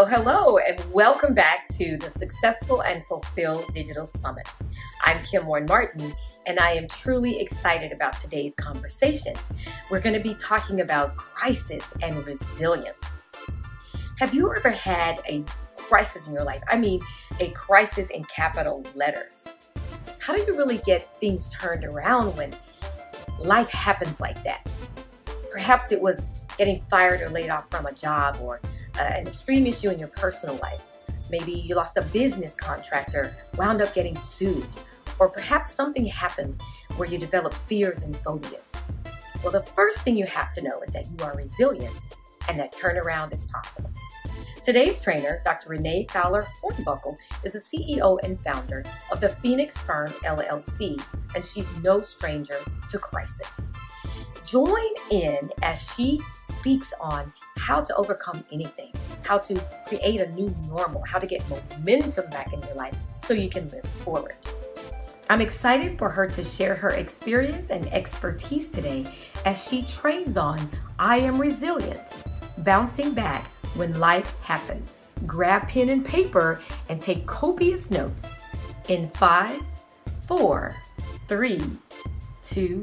Hello, and welcome back to the Successful and Fulfilled Digital Summit. I'm Kim Warren Martin, and I am truly excited about today's conversation. We're going to be talking about crisis and resilience. Have you ever had a crisis in your life? I mean, a crisis in capital letters. How do you really get things turned around when life happens like that? Perhaps it was getting fired or laid off from a job, or an extreme issue in your personal life. Maybe you lost a business contract or wound up getting sued. Or perhaps something happened where you developed fears and phobias. Well, the first thing you have to know is that you are resilient and that turnaround is possible. Today's trainer, Dr. Renee Fowler Hornbuckle, is the CEO and founder of the Phoenix Firm LLC, and she's no stranger to crisis. Join in as she speaks on how to overcome anything, how to create a new normal, how to get momentum back in your life so you can live forward. I'm excited for her to share her experience and expertise today as she trains on I am resilient, bouncing back when life happens. Grab pen and paper and take copious notes in 5, 4, 3, 2,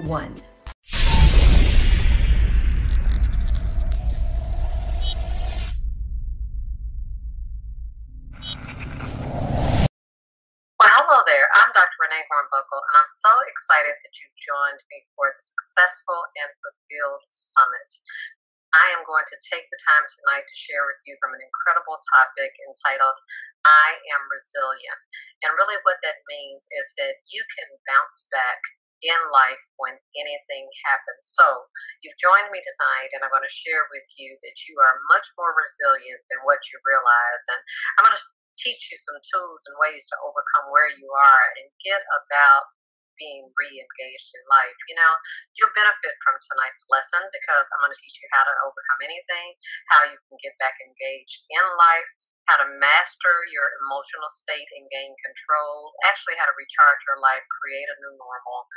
1. Hello there, I'm Dr. Renee Hornbuckle, and I'm so excited that you've joined me for the Successful and Fulfilled Summit. I am going to take the time tonight to share with you from an incredible topic entitled, I Am Resilient. And really what that means is that you can bounce back in life when anything happens. So you've joined me tonight, and I'm going to share with you that you are much more resilient than what you realize. And I'm going to teach you some tools and ways to overcome where you are and get about being re-engaged in life. You know, you'll benefit from tonight's lesson because I'm going to teach you how to overcome anything, how you can get back engaged in life, how to master your emotional state and gain control, actually how to recharge your life, create a new normal,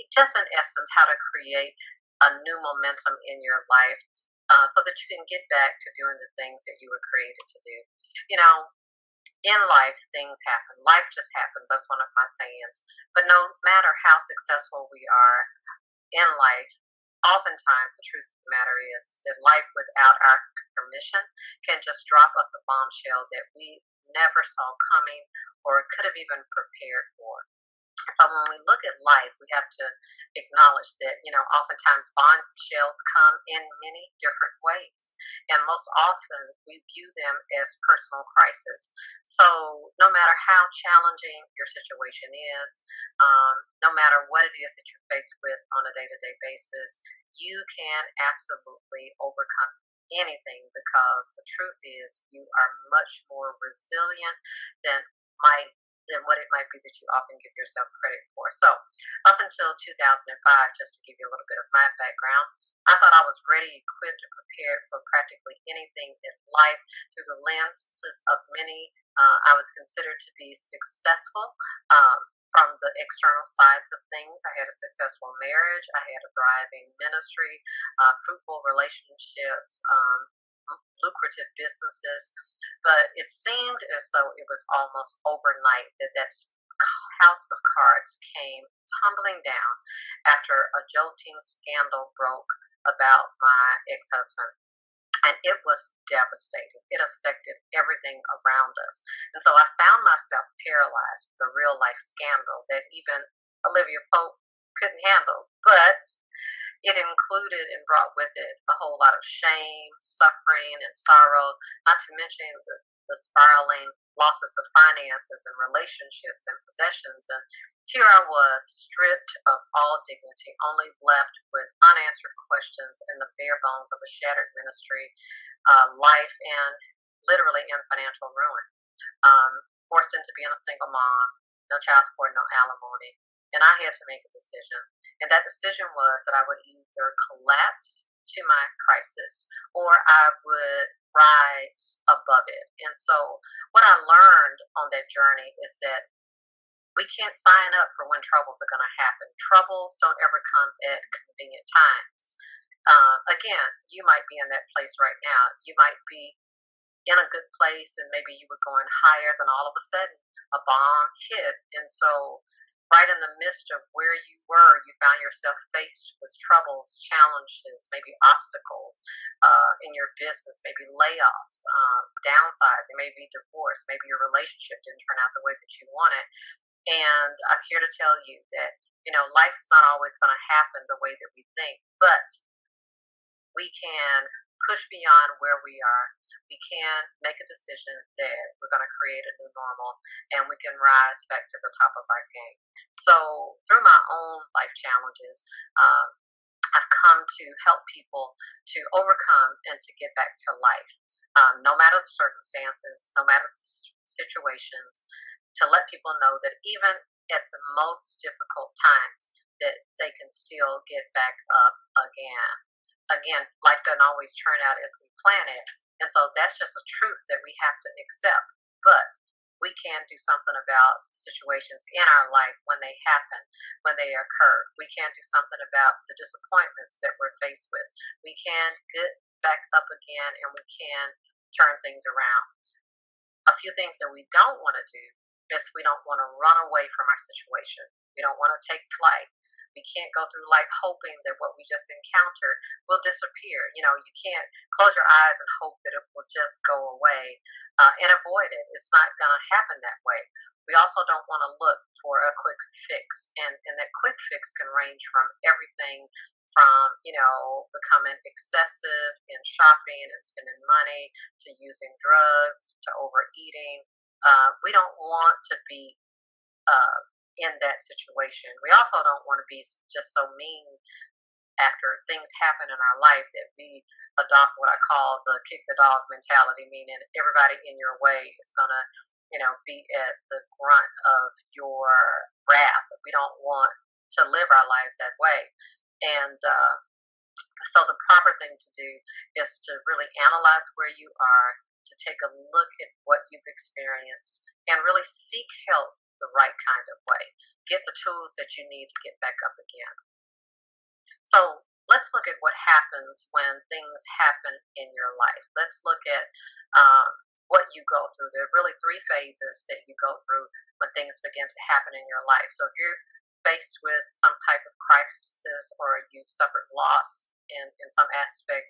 just in essence, how to create a new momentum in your life. So that you can get back to doing the things that you were created to do. You know, in life, things happen. Life just happens. That's one of my sayings. But no matter how successful we are in life, oftentimes the truth of the matter is that life without our permission can just drop us a bombshell that we never saw coming or could have even prepared for. So when we look at life, we have to acknowledge that, you know, oftentimes bombshells come in many different ways. And most often we view them as personal crisis. So no matter how challenging your situation is, no matter what it is that you're faced with on a day-to-day basis, you can absolutely overcome anything because the truth is you are much more resilient than what it might be that you often give yourself credit for. So up until 2005, just to give you a little bit of my background, I thought I was ready, equipped, and prepared for practically anything in life through the lenses of many. I was considered to be successful from the external sides of things. I had a successful marriage. I had a thriving ministry, fruitful relationships, lucrative businesses, but it seemed as though it was almost overnight that house of cards came tumbling down after a jolting scandal broke about my ex-husband. And it was devastating. It affected everything around us. And so I found myself paralyzed with a real life scandal that even Olivia Pope couldn't handle. But it included and brought with it a whole lot of shame, suffering, and sorrow, not to mention the spiraling losses of finances and relationships and possessions. And here I was, stripped of all dignity, only left with unanswered questions and the bare bones of a shattered ministry, life, and literally in financial ruin. Forced into being a single mom, no child support, no alimony. And I had to make a decision. And that decision was that I would either collapse to my crisis or I would rise above it. And so what I learned on that journey is that we can't sign up for when troubles are going to happen. Troubles don't ever come at convenient times. Again, you might be in that place right now. You might be in a good place and maybe you were going higher, then all of a sudden a bomb hit. And so right in the midst of where you were, you found yourself faced with troubles, challenges, maybe obstacles in your business, maybe layoffs, downsizing, maybe divorce, maybe your relationship didn't turn out the way that you wanted. And I'm here to tell you that, life is not always going to happen the way that we think, but we can push beyond where we are. We can make a decision that we're going to create a new normal and we can rise back to the top of our game. So, through my own life challenges, I've come to help people to overcome and to get back to life, no matter the circumstances, no matter the situations, to let people know that even at the most difficult times, that they can still get back up again. Again, life doesn't always turn out as we plan it. And so that's just a truth that we have to accept. But we can do something about situations in our life when they happen, when they occur. We can do something about the disappointments that we're faced with. We can get back up again and we can turn things around. A few things that we don't want to do is we don't want to run away from our situation. We don't want to take flight. We can't go through life hoping that what we just encountered will disappear. You can't close your eyes and hope that it will just go away and avoid it. It's not going to happen that way. We also don't want to look for a quick fix. And that quick fix can range from everything from, becoming excessive in shopping and spending money to using drugs to overeating. We don't want to be in that situation. We also don't want to be just so mean after things happen in our life that we adopt what I call the kick the dog mentality, meaning everybody in your way is going to, be at the grunt of your wrath. We don't want to live our lives that way. And so the proper thing to do is to really analyze where you are, to take a look at what you've experienced, and really seek help the right kind of way. Get the tools that you need to get back up again. So let's look at what happens when things happen in your life. Let's look at what you go through. There are really three phases that you go through when things begin to happen in your life. So if you're faced with some type of crisis or you've suffered loss in some aspect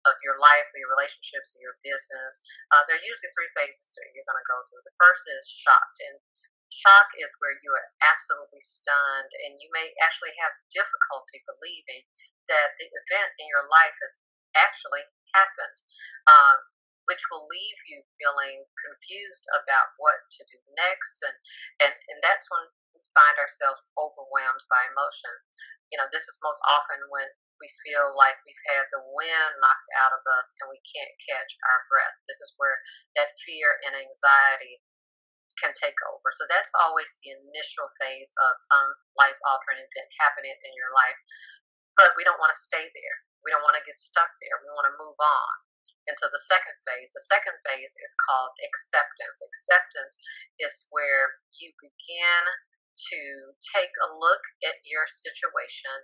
of your life or your relationships or your business, there are usually three phases that you're going to go through. The first is shock. And shock is where you are absolutely stunned and you may actually have difficulty believing that the event in your life has actually happened, which will leave you feeling confused about what to do next. And that's when we find ourselves overwhelmed by emotion. This is most often when we feel like we've had the wind knocked out of us and we can't catch our breath. This is where that fear and anxiety can take over. So that's always the initial phase of some life altering event happening in your life. But we don't want to stay there. We don't want to get stuck there. We want to move on into the second phase. The second phase is called acceptance. Acceptance is where you begin to take a look at your situation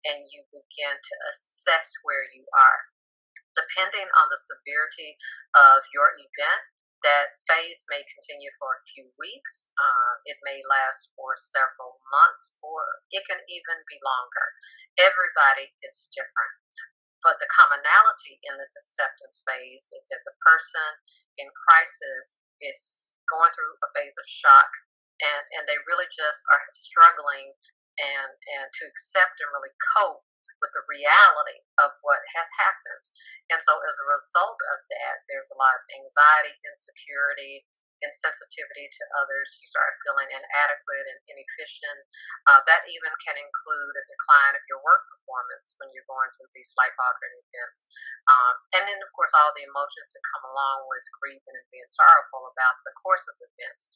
and you begin to assess where you are. Depending on the severity of your event, that phase may continue for a few weeks. It may last for several months, or it can even be longer. Everybody is different. But the commonality in this acceptance phase is that the person in crisis is going through a phase of shock and they really just are struggling and to accept and really cope with the reality of what has happened. And so as a result of that, there's a lot of anxiety, insecurity, insensitivity to others. You start feeling inadequate and inefficient. That even can include a decline of your work performance when you're going through these life-altering events. And then, of course, all the emotions that come along with grieving and being sorrowful about the course of events.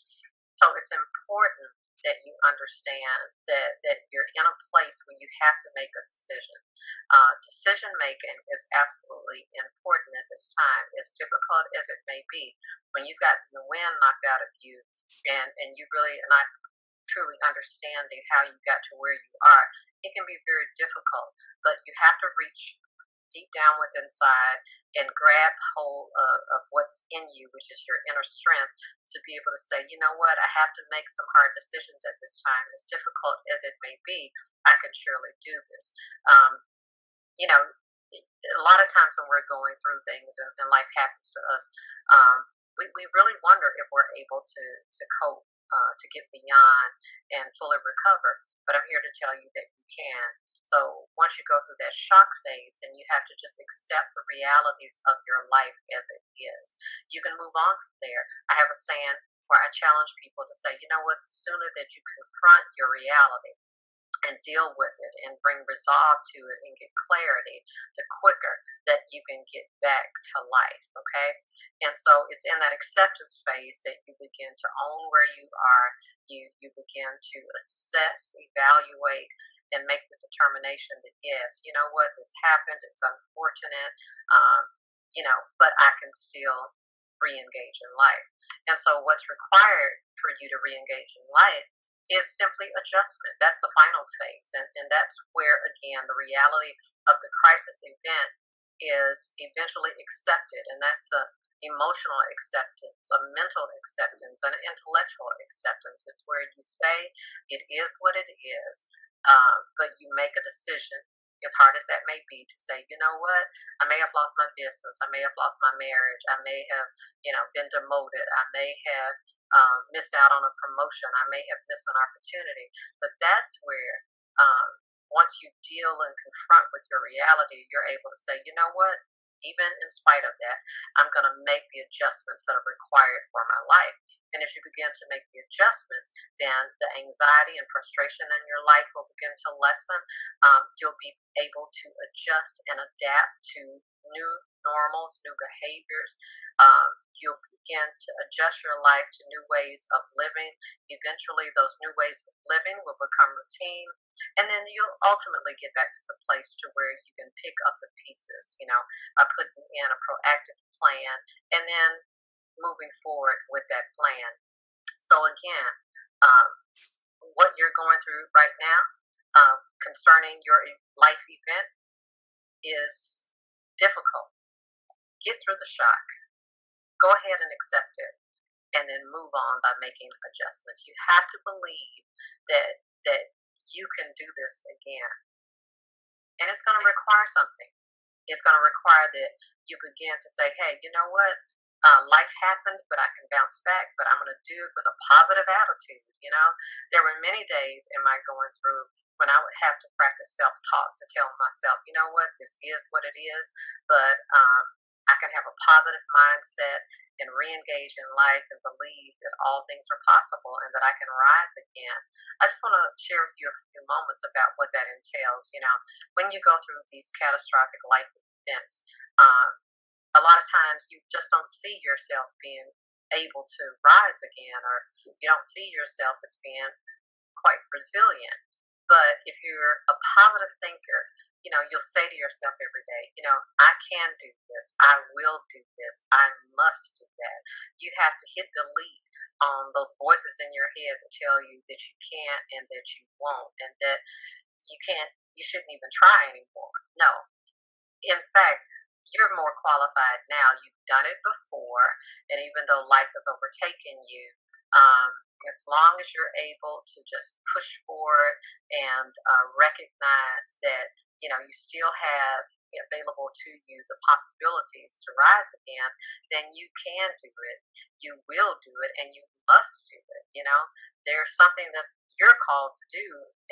So it's important that you understand that you're in a place where you have to make a decision. Decision making is absolutely important at this time, as difficult as it may be. When you've got the wind knocked out of you and you really are not truly understanding how you got to where you are, it can be very difficult. But you have to reach deep down within inside and grab hold of what's in you, which is your inner strength, to be able to say, you know what, I have to make some hard decisions at this time. As difficult as it may be, I can surely do this. Um, you know, a lot of times when we're going through things and life happens to us, we really wonder if we're able to cope, to get beyond and fully recover. But I'm here to tell you that you can. So once you go through that shock phase, then you have to just accept the realities of your life as it is. You can move on from there. I have a saying where I challenge people to say, you know what, the sooner that you confront your reality and deal with it and bring resolve to it and get clarity, the quicker that you can get back to life. Okay. And so it's in that acceptance phase that you begin to own where you are. You begin to assess, evaluate, and make the determination that yes, you know what, this happened, it's unfortunate, um, but I can still re-engage in life. And so what's required for you to re-engage in life is simply adjustment. That's the final phase. And that's where, again, the reality of the crisis event is eventually accepted. And that's the emotional acceptance, a mental acceptance, an intellectual acceptance. It's where you say it is what it is, but you make a decision, as hard as that may be, to say, you know what, I may have lost my business, I may have lost my marriage, I may have, been demoted, I may have missed out on a promotion, I may have missed an opportunity, but that's where once you deal and confront with your reality, you're able to say, you know what, even in spite of that, I'm going to make the adjustments that are required for my life. And as you begin to make the adjustments, then the anxiety and frustration in your life will begin to lessen. You'll be able to adjust and adapt to new normals, new behaviors. You'll begin to adjust your life to new ways of living. Eventually, those new ways of living will become routine. And then you'll ultimately get back to the place to where you can pick up the pieces, putting in a proactive plan and then moving forward with that plan. So again, um, what you're going through right now concerning your life event is difficult. Get through the shock. Go ahead and accept it, and then move on by making adjustments. You have to believe that you can do this again, and it's going to require something. It's going to require that you begin to say, hey, you know what? Life happened, but I can bounce back, but I'm going to do it with a positive attitude. There were many days in my going through when I would have to practice self-talk to tell myself, you know what, this is what it is, but I can have a positive mindset and re-engage in life and believe that all things are possible and that I can rise again. I just want to share with you a few moments about what that entails. When you go through these catastrophic life events, a lot of times you just don't see yourself being able to rise again, or you don't see yourself as being quite resilient. But if you're a positive thinker, you'll say to yourself every day, I can do this. I will do this. I must do that. You have to hit delete on those voices in your head that tell you that you can't and that you won't and that you shouldn't even try anymore. No. In fact, you're more qualified now. You've done it before. And even though life has overtaken you, as long as you're able to just push forward and recognize that you still have available to you the possibilities to rise again, then you can do it. You will do it, and you must do it. There's something that you're called to do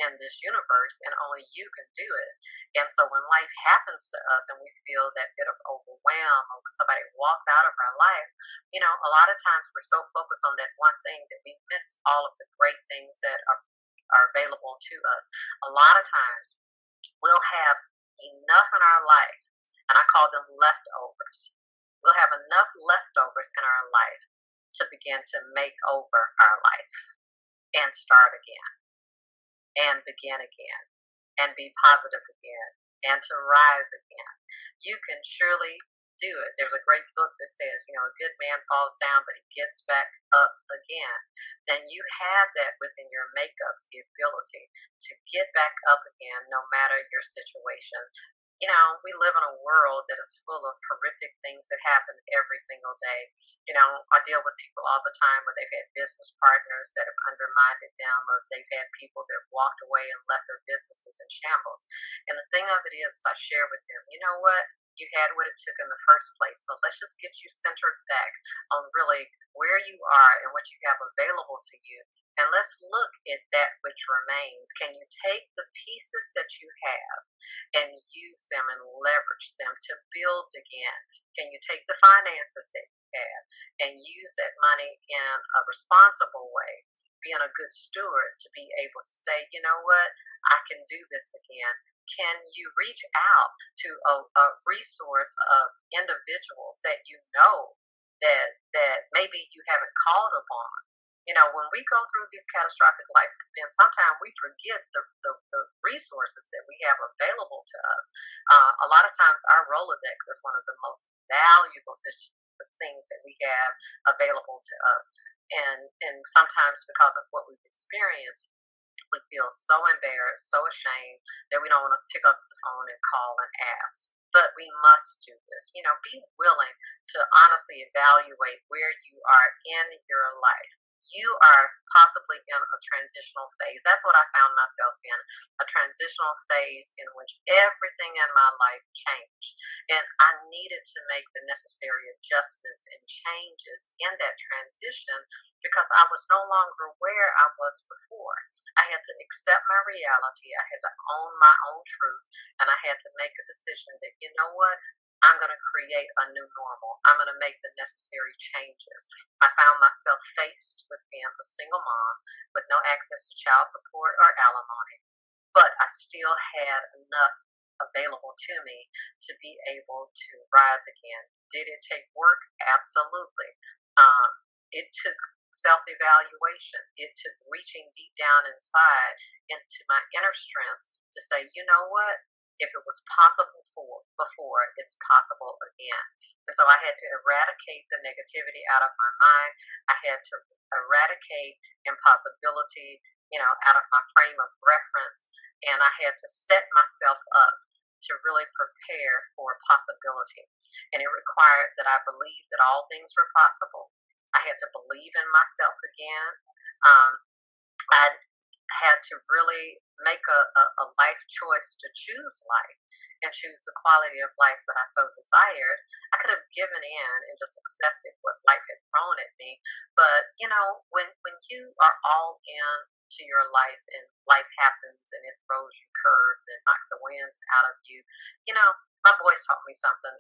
in this universe, and only you can do it. And so when life happens to us and we feel that bit of overwhelm, or when somebody walks out of our life, a lot of times we're so focused on that one thing that we miss all of the great things that are available to us. A lot of times we'll have enough in our life, and I call them leftovers. We'll have enough leftovers in our life to begin to make over our life and start again and begin again and be positive again and to rise again. You can surely do it. There's a great book that says, a good man falls down, but he gets back up again. Then you have that within your makeup, the ability to get back up again, no matter your situation. We live in a world that is full of horrific things that happen every single day. I deal with people all the time where they've had business partners that have undermined them, or they've had people that have walked away and left their businesses in shambles. And the thing of it is, I share with them, you know what? You had what it took in the first place. So let's just get you centered back on really where you are and what you have available to you. And let's look at that which remains. Can you take the pieces that you have and use them and leverage them to build again? Can you take the finances that you have and use that money in a responsible way, being a good steward to be able to say, you know what, I can do this again? Can you reach out to a resource of individuals that you know that maybe you haven't called upon? When we go through these catastrophic life events, sometimes we forget the resources that we have available to us. A lot of times, our Rolodex is one of the most valuable things that we have available to us. And sometimes, because of what we've experienced, we feel so embarrassed, so ashamed that we don't want to pick up the phone and call and ask. But we must do this. Be willing to honestly evaluate where you are in your life. You are possibly in a transitional phase. That's what I found myself in, a transitional phase in which everything in my life changed. And I needed to make the necessary adjustments and changes in that transition because I was no longer where I was before. I had to accept my reality. I had to own my own truth. And I had to make a decision that, you know what? I'm going to create a new normal. I'm going to make the necessary changes. I found myself faced with being a single mom with no access to child support or alimony, but I still had enough available to me to be able to rise again. Did it take work? Absolutely. It took self evaluation. It took reaching deep down inside into my inner strength to say, you know what? If it was possible before, it's possible again. And so I had to eradicate the negativity out of my mind. I had to eradicate impossibility, out of my frame of reference. And I had to set myself up to really prepare for possibility. And it required that I believe that all things were possible. I had to believe in myself again. I had to really make a life choice to choose life and choose the quality of life that I so desired. I could have given in and just accepted what life had thrown at me. But, when you are all in to your life and life happens and it throws you curves and knocks the winds out of you, my boys taught me something.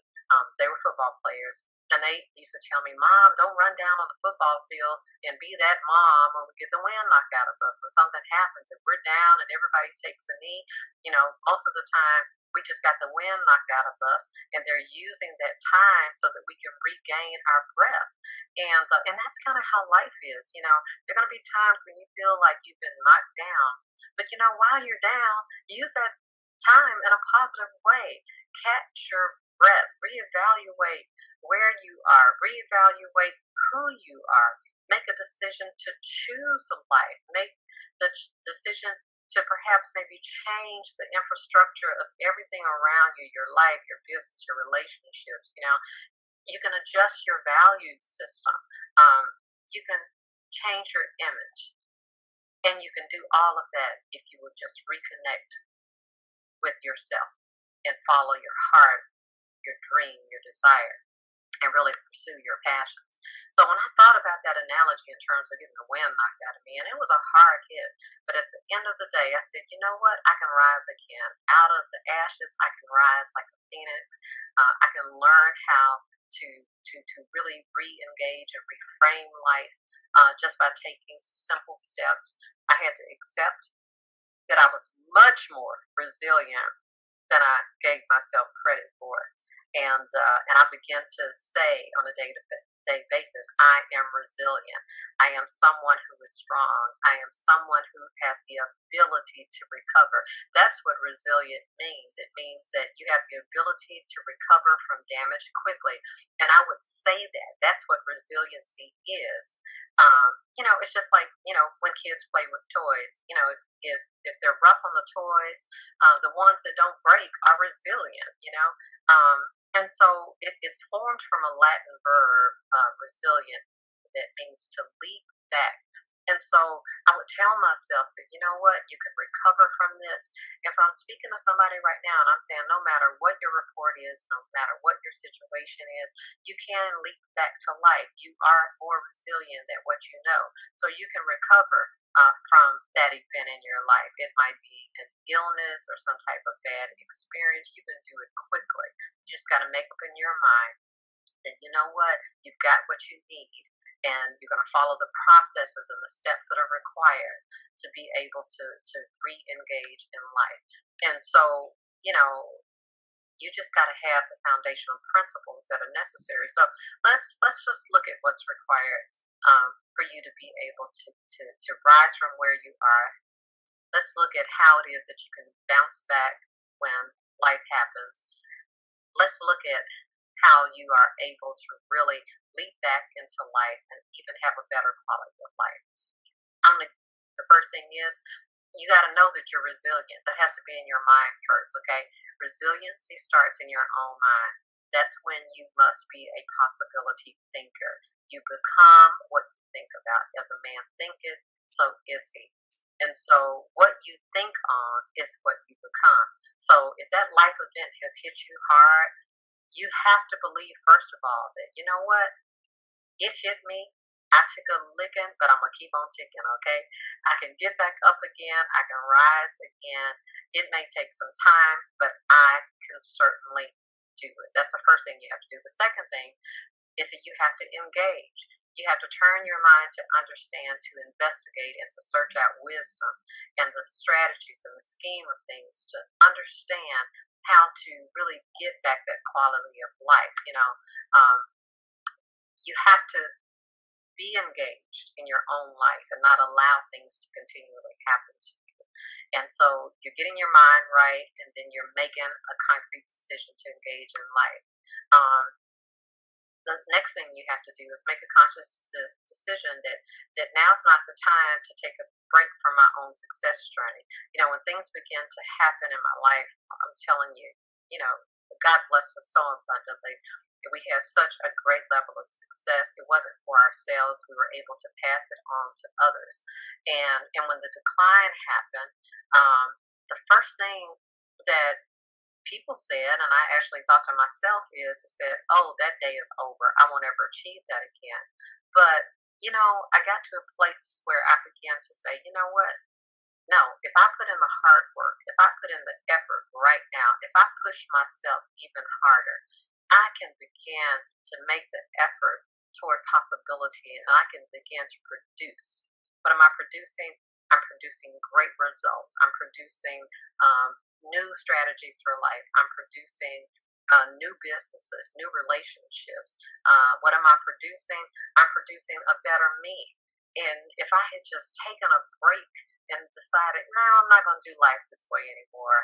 They were football players. And they used to tell me, Mom, don't run down on the football field and be that mom when we get the wind knocked out of us. When something happens, if we're down and everybody takes a knee, most of the time we just got the wind knocked out of us, and they're using that time so that we can regain our breath. And that's kind of how life is. There are going to be times when you feel like you've been knocked down, but while you're down, use that time in a positive way. Catch your breath, reevaluate where you are, reevaluate who you are, make a decision to choose a life, make the decision to perhaps maybe change the infrastructure of everything around you, your life, your business, your relationships. You can adjust your value system. You can change your image. And you can do all of that if you would just reconnect with yourself and follow your heart, your dream, your desire, and really pursue your passions. So when I thought about that analogy in terms of getting the wind knocked out of me, and it was a hard hit, but at the end of the day, I said, you know what? I can rise again. Out of the ashes, I can rise like a phoenix. I can learn how to really re-engage and reframe life just by taking simple steps. I had to accept that I was much more resilient than I gave myself credit for. And I began to say on a day basis. I am resilient. I am someone who is strong. I am someone who has the ability to recover. That's what resilient means. It means that you have the ability to recover from damage quickly. And I would say that that's what resiliency is. It's just like, when kids play with toys, if they're rough on the toys, the ones that don't break are resilient, and so it's formed from a Latin verb, resilient, that means to leap back. And so I would tell myself that, you know what, you can recover from this. And so I'm speaking to somebody right now and I'm saying, no matter what your report is, no matter what your situation is, you can leap back to life. You are more resilient than what you know. So you can recover from that event in your life. It might be an illness or some type of bad experience. You can do it quickly. You just got to make up in your mind that, you know what, you've got what you need, and you're going to follow the processes and the steps that are required to be able to re-engage in life. And so, you just got to have the foundational principles that are necessary. So let's just look at what's required for you to be able to rise from where you are. Let's look at how it is that you can bounce back when life happens. Let's look at how you are able to really leap back into life and even have a better quality of life. The first thing is, you got to know that you're resilient. That has to be in your mind first, okay? Resiliency starts in your own mind. That's when you must be a possibility thinker. You become what you think about. As a man thinketh, so is he. And so what you think on is what you become. So if that life event has hit you hard, you have to believe, first of all, that, you know what? It hit me. I took a licking, but I'm going to keep on ticking, okay? I can get back up again. I can rise again. It may take some time, but I can certainly do it. That's the first thing you have to do. The second thing is that you have to engage. You have to turn your mind to understand, to investigate, and to search out wisdom and the strategies and the scheme of things to understand how to really get back that quality of life. You have to be engaged in your own life and not allow things to continually happen to you. And so you're getting your mind right, and then you're making a concrete decision to engage in life. The next thing you have to do is make a conscious decision that now's not the time to take a break from my own success journey. When things begin to happen in my life, I'm telling you, God bless us so abundantly. We had such a great level of success. It wasn't for ourselves. We were able to pass it on to others. And when the decline happened, the first thing that people said, and I actually thought to myself, oh, that day is over. I won't ever achieve that again. But, I got to a place where I began to say, you know what? No, if I put in the hard work, if I put in the effort right now, if I push myself even harder, I can begin to make the effort toward possibility, and I can begin to produce. What am I producing? I'm producing great results. I'm producing new strategies for life. I'm producing new businesses, new relationships. What am I producing? I'm producing a better me. And if I had just taken a break and decided, no, I'm not going to do life this way anymore,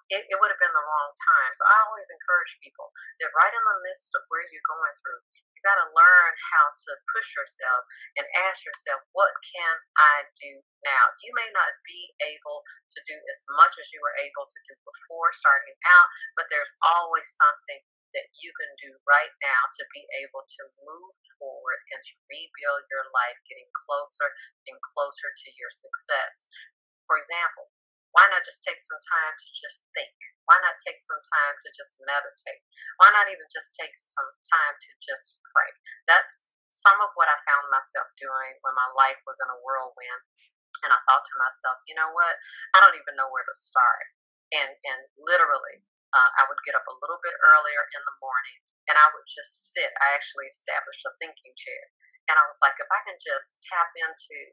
it would have been the wrong time. So I always encourage people that right in the midst of where you're going through, you got to learn how to push yourself and ask yourself, what can I do now? You may not be able to do as much as you were able to do before starting out, but there's always something that you can do right now to be able to move forward and to rebuild your life, getting closer and closer to your success. For example, why not just take some time to just think? Why not take some time to just meditate? Why not even just take some time to just pray? That's some of what I found myself doing when my life was in a whirlwind. And I thought to myself, you know what? I don't even know where to start. And literally, I would get up a little bit earlier in the morning and I would just sit. I actually established a thinking chair. And I was like, if I can just tap into,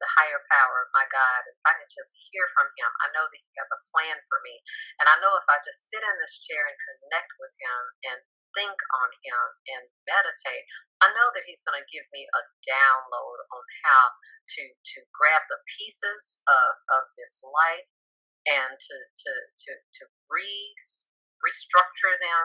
the higher power of my God, if I can just hear from him, I know that he has a plan for me. And I know if I just sit in this chair and connect with him and think on him and meditate, I know that he's going to give me a download on how to grab the pieces of this life and to restructure them,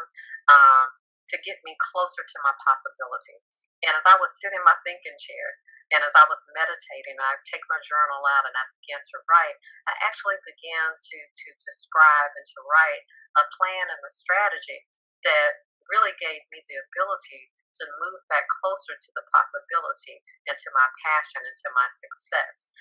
um, to get me closer to my possibility. And as I was sitting in my thinking chair, and as I was meditating, I take my journal out and I began to write. I actually began to describe and to write a plan and a strategy that really gave me the ability to move back closer to the possibility and to my passion and to my success.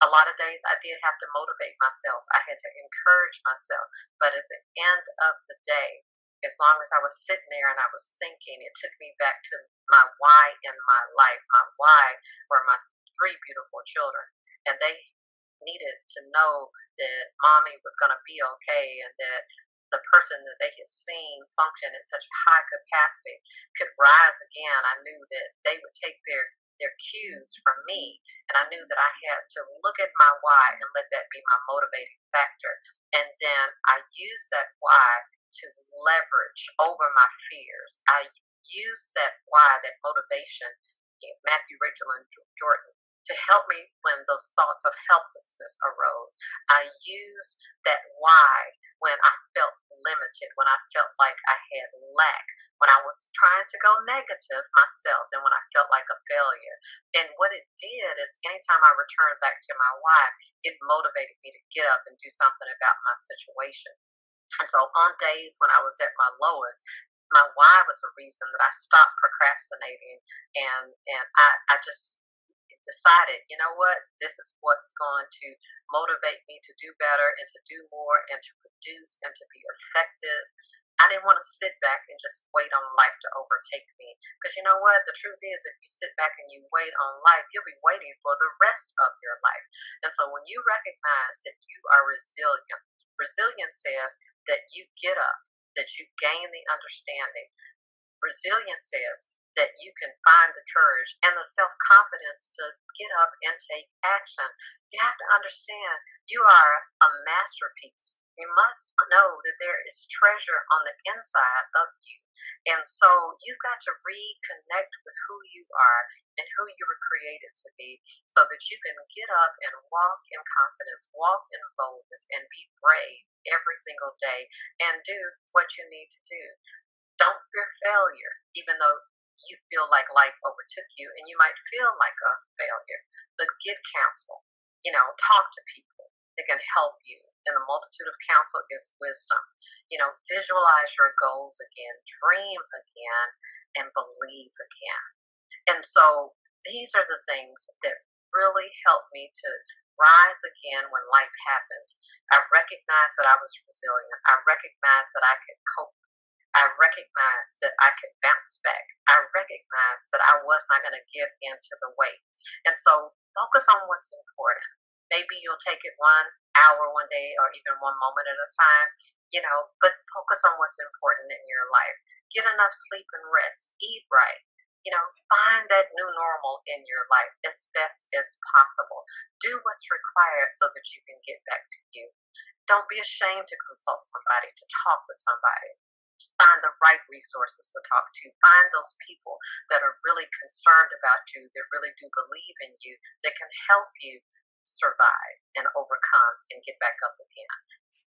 A lot of days I did have to motivate myself. I had to encourage myself. But at the end of the day, as long as I was sitting there and I was thinking, it took me back to my why in my life. My why were my three beautiful children. And they needed to know that mommy was going to be okay, and that the person that they had seen function in such high capacity could rise again. I knew that they would take their cues from me, and I knew that I had to look at my why and let that be my motivating factor. And then I used that why to leverage over my fears. I used that why, that motivation, Matthew, Rachel, and Jordan, to help me when those thoughts of helplessness arose. I used that why when I felt limited, when I felt like I had lack, when I was trying to go negative myself, and when I felt like a failure. And what it did is anytime I returned back to my why, it motivated me to get up and do something about my situation. And so on days when I was at my lowest, my why was the reason that I stopped procrastinating, and I just decided, you know what, this is what's going to motivate me to do better and to do more and to produce and to be effective. I didn't want to sit back and just wait on life to overtake me. Because you know what? The truth is, if you sit back and you wait on life, you'll be waiting for the rest of your life. And so when you recognize that you are resilient, resilience says that you get up, that you gain the understanding. Resilience says that you can find the courage and the self confidence to get up and take action. You have to understand you are a masterpiece. You must know that there is treasure on the inside of you. And so you've got to reconnect with who you are and who you were created to be, so that you can get up and walk in confidence, walk in boldness, and be brave every single day and do what you need to do. Don't fear failure, even though you feel like life overtook you and you might feel like a failure. But get counsel, talk to people that can help you. And the multitude of counsel is wisdom. Visualize your goals again, dream again, and believe again. And so these are the things that really helped me to rise again when life happened. I recognized that I was resilient. I recognized that I could cope. I recognized that I could bounce back. I recognized that I was not going to give in to the weight. And so focus on what's important. Maybe you'll take it 1 hour one day or even one moment at a time, but focus on what's important in your life. Get enough sleep and rest. Eat right. Find that new normal in your life as best as possible. Do what's required so that you can get back to you. Don't be ashamed to consult somebody, to talk with somebody. Find the right resources to talk to. Find those people that are really concerned about you, that really do believe in you, that can help you survive and overcome and get back up again.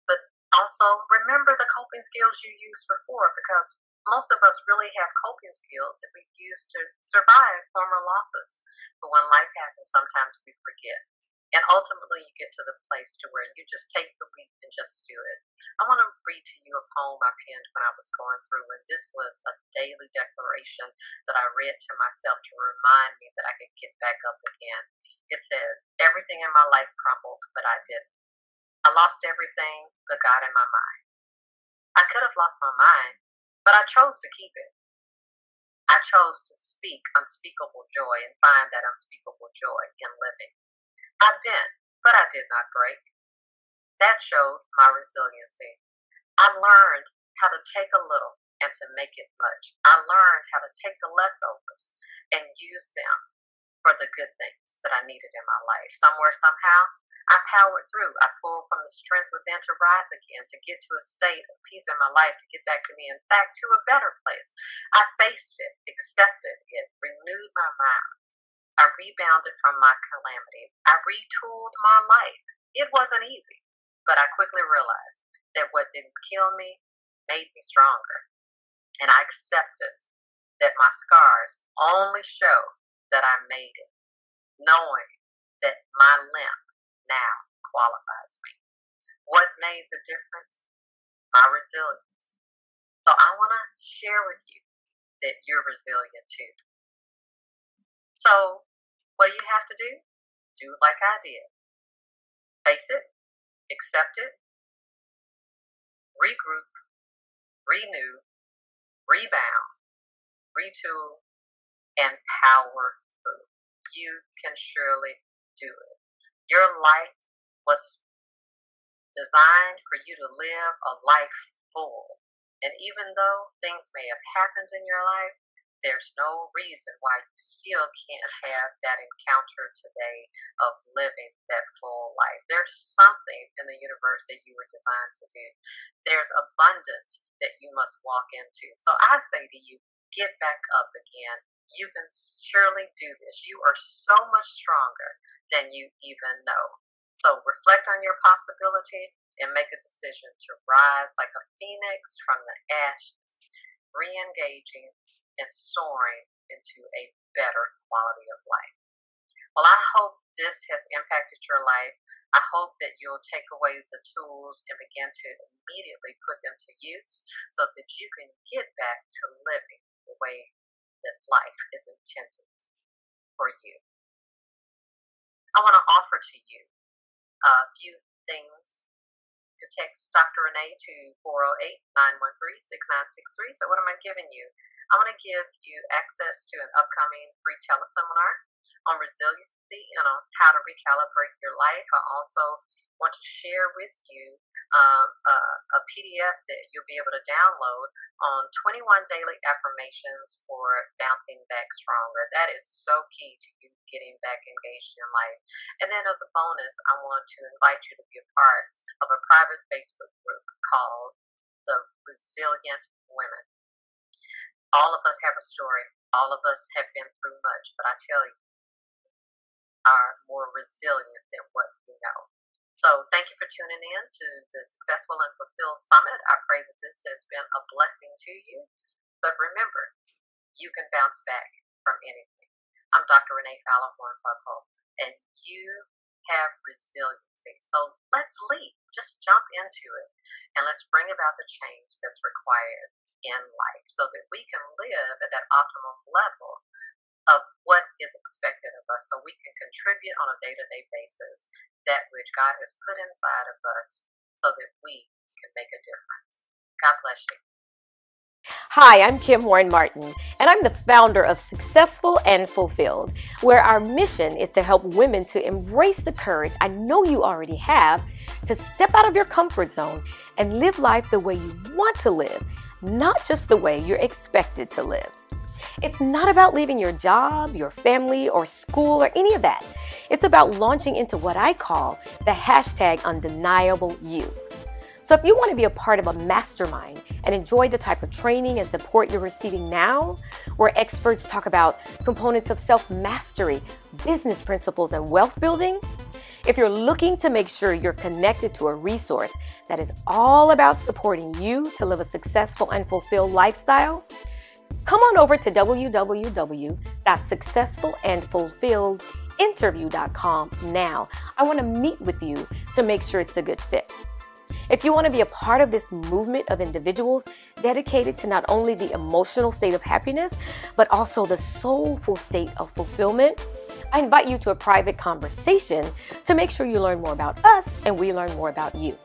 But also remember the coping skills you used before, because most of us really have coping skills that we've used to survive former losses. But when life happens, sometimes we forget. And ultimately, you get to the place to where you just take the leap and just do it. I want to read to you a poem I penned when I was going through, and this was a daily declaration that I read to myself to remind me that I could get back up again. It says, everything in my life crumbled, but I didn't. I lost everything but God in my mind. I could have lost my mind, but I chose to keep it. I chose to speak unspeakable joy and find that unspeakable joy in living. I bent, but I did not break. That showed my resiliency. I learned how to take a little and to make it much. I learned how to take the leftovers and use them for the good things that I needed in my life. Somewhere, somehow, I powered through. I pulled from the strength within to rise again, to get to a state of peace in my life, to get back to being back to a better place. I faced it, accepted it, renewed my mind. I rebounded from my calamity. I retooled my life. It wasn't easy, but I quickly realized that what didn't kill me made me stronger. And I accepted that my scars only show that I made it, knowing that my limp now qualifies me. What made the difference? My resilience. So I want to share with you that you're resilient too. So what do you have to do? Do like I did. Face it, accept it, regroup, renew, rebound, retool, and power through. You can surely do it. Your life was designed for you to live a life full. And even though things may have happened in your life, there's no reason why you still can't have that encounter today of living that full life. There's something in the universe that you were designed to do. There's abundance that you must walk into. So I say to you, get back up again. You can surely do this. You are so much stronger than you even know. So reflect on your possibility and make a decision to rise like a phoenix from the ashes, re-engaging and soaring into a better quality of life. Well, I hope this has impacted your life. I hope that you'll take away the tools and begin to immediately put them to use so that you can get back to living the way that life is intended for you. I want to offer to you a few things. To text Dr. Renee to 408-913-6963. So what am I giving you? I want to give you access to an upcoming free teleseminar on resiliency and on how to recalibrate your life. I also want to share with you a PDF that you'll be able to download on 21 daily affirmations for bouncing back stronger. That is so key to you getting back engaged in life. And then as a bonus, I want to invite you to be a part of a private Facebook group called The Resilient Women. All of us have a story. All of us have been through much, but I tell you, are more resilient than what we know. So thank you for tuning in to the Successful and Fulfilled Summit. I pray that this has been a blessing to you. But remember, you can bounce back from anything. I'm Dr. Renee Fowler Hornbuckle, and you have resiliency. So let's leap. Just jump into it, and let's bring about the change that's required in life so that we can live at that optimum level of what is expected of us, so we can contribute on a day-to-day basis that which God has put inside of us so that we can make a difference. God bless you. Hi, I'm Kim Warren Martin, and I'm the founder of Successful and Fulfilled, where our mission is to help women to embrace the courage I know you already have to step out of your comfort zone and live life the way you want to live, not just the way you're expected to live. It's not about leaving your job, your family, or school, or any of that. It's about launching into what I call the #undeniable you. So if you want to be a part of a mastermind and enjoy the type of training and support you're receiving now, where experts talk about components of self-mastery, business principles, and wealth building, if you're looking to make sure you're connected to a resource that is all about supporting you to live a successful and fulfilled lifestyle, come on over to www.successfulandfulfilledinterview.com now. I want to meet with you to make sure it's a good fit. If you want to be a part of this movement of individuals dedicated to not only the emotional state of happiness, but also the soulful state of fulfillment, I invite you to a private conversation to make sure you learn more about us and we learn more about you.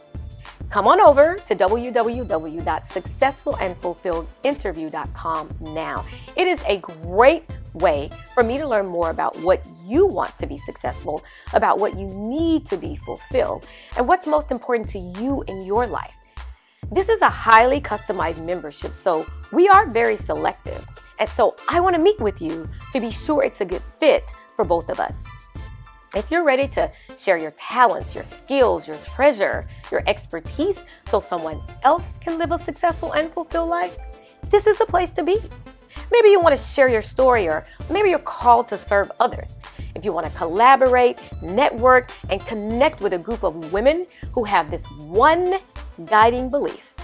Come on over to www.successfulandfulfilledinterview.com now. It is a great way for me to learn more about what you want to be successful, about what you need to be fulfilled, and what's most important to you in your life. This is a highly customized membership, so we are very selective. And so I want to meet with you to be sure it's a good fit for both of us. If you're ready to share your talents, your skills, your treasure, your expertise so someone else can live a successful and fulfilled life, this is the place to be. Maybe you want to share your story, or maybe you're called to serve others. If you want to collaborate, network, and connect with a group of women who have this one guiding belief: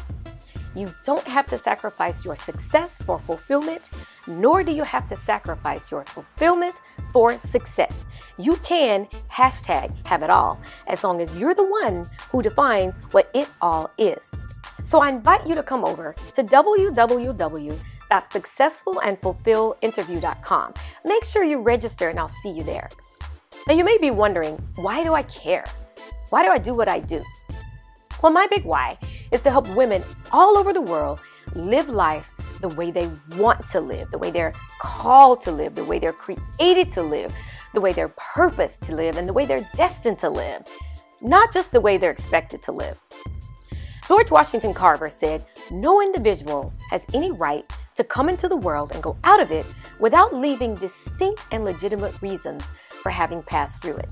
you don't have to sacrifice your success for fulfillment, nor do you have to sacrifice your fulfillment for success. You can #have it all, as long as you're the one who defines what it all is. So I invite you to come over to www.successfulandfulfilledinterview.com. Make sure you register and I'll see you there. Now you may be wondering, why do I care? Why do I do what I do? Well, my big why is to help women all over the world live life the way they want to live, the way they're called to live, the way they're created to live, the way they're purposed to live, and the way they're destined to live, not just the way they're expected to live. George Washington Carver said, "No individual has any right to come into the world and go out of it without leaving distinct and legitimate reasons for having passed through it."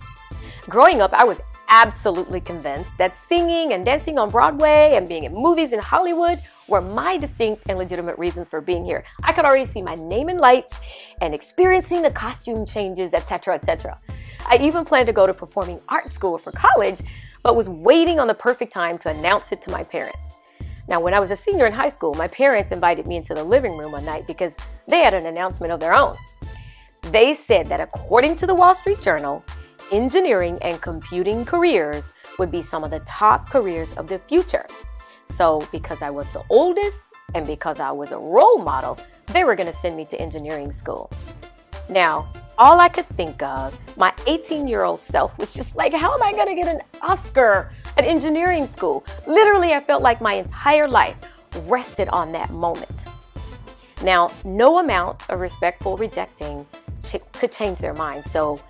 Growing up, I was absolutely convinced that singing and dancing on Broadway and being in movies in Hollywood were my distinct and legitimate reasons for being here. I could already see my name in lights and experiencing the costume changes, etc., etc. I even planned to go to performing arts school for college, but was waiting on the perfect time to announce it to my parents. Now, when I was a senior in high school, my parents invited me into the living room one night because they had an announcement of their own. They said that according to the Wall Street Journal, engineering and computing careers would be some of the top careers of the future. So because I was the oldest and because I was a role model, they were going to send me to engineering school. Now, all I could think of, my 18-year-old self was just like, how am I going to get an Oscar at engineering school? Literally, I felt like my entire life rested on that moment. Now, no amount of respectful rejecting could change their mind. So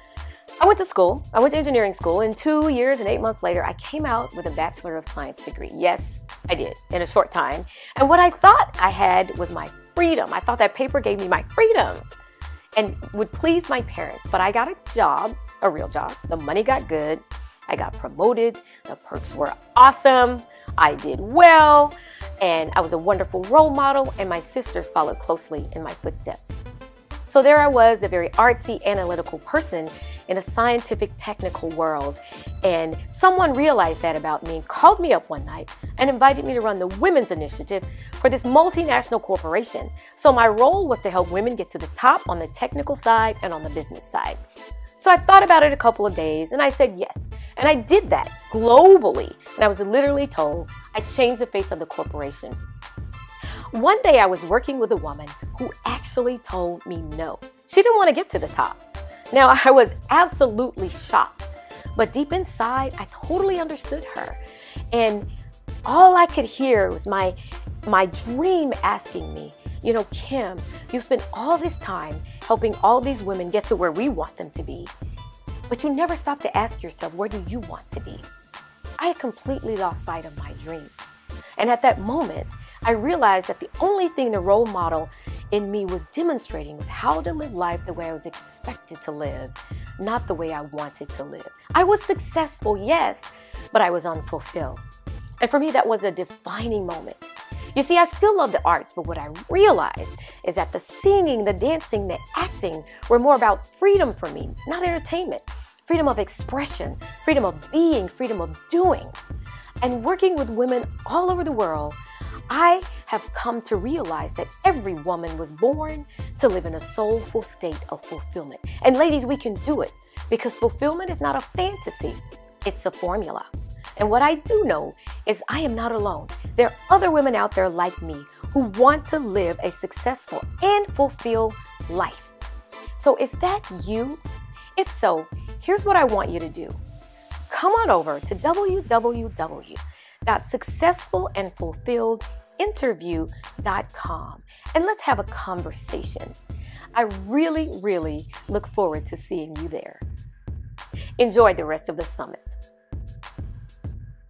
I went to school. I went to engineering school, and 2 years and 8 months later, I came out with a Bachelor of Science degree. Yes, I did, in a short time. And what I thought I had was my freedom. I thought that paper gave me my freedom and would please my parents. But I got a job, a real job. The money got good. I got promoted. The perks were awesome. I did well. And I was a wonderful role model, and my sisters followed closely in my footsteps. So there I was, a very artsy, analytical person in a scientific, technical world. And someone realized that about me, called me up one night, and invited me to run the Women's Initiative for this multinational corporation. So my role was to help women get to the top on the technical side and on the business side. So I thought about it a couple of days, and I said yes. And I did that globally. And I was literally told I changed the face of the corporation. One day I was working with a woman who actually told me no. She didn't want to get to the top. Now, I was absolutely shocked, but deep inside, I totally understood her. And all I could hear was my dream asking me, you know, Kim, you spent all this time helping all these women get to where we want them to be, but you never stop to ask yourself, where do you want to be? I had completely lost sight of my dream. And at that moment, I realized that the only thing the role model in me was demonstrating was how to live life the way I was expected to live, not the way I wanted to live. I was successful, yes, but I was unfulfilled. And for me, that was a defining moment. You see, I still love the arts, but what I realized is that the singing, the dancing, the acting were more about freedom for me, not entertainment. Freedom of expression, freedom of being, freedom of doing. And working with women all over the world, I have come to realize that every woman was born to live in a soulful state of fulfillment. And ladies, we can do it because fulfillment is not a fantasy, it's a formula. And what I do know is I am not alone. There are other women out there like me who want to live a successful and fulfilled life. So is that you? If so, here's what I want you to do. Come on over to www.successfulandfulfilledinterview.com and let's have a conversation. I really look forward to seeing you there. Enjoy the rest of the summit.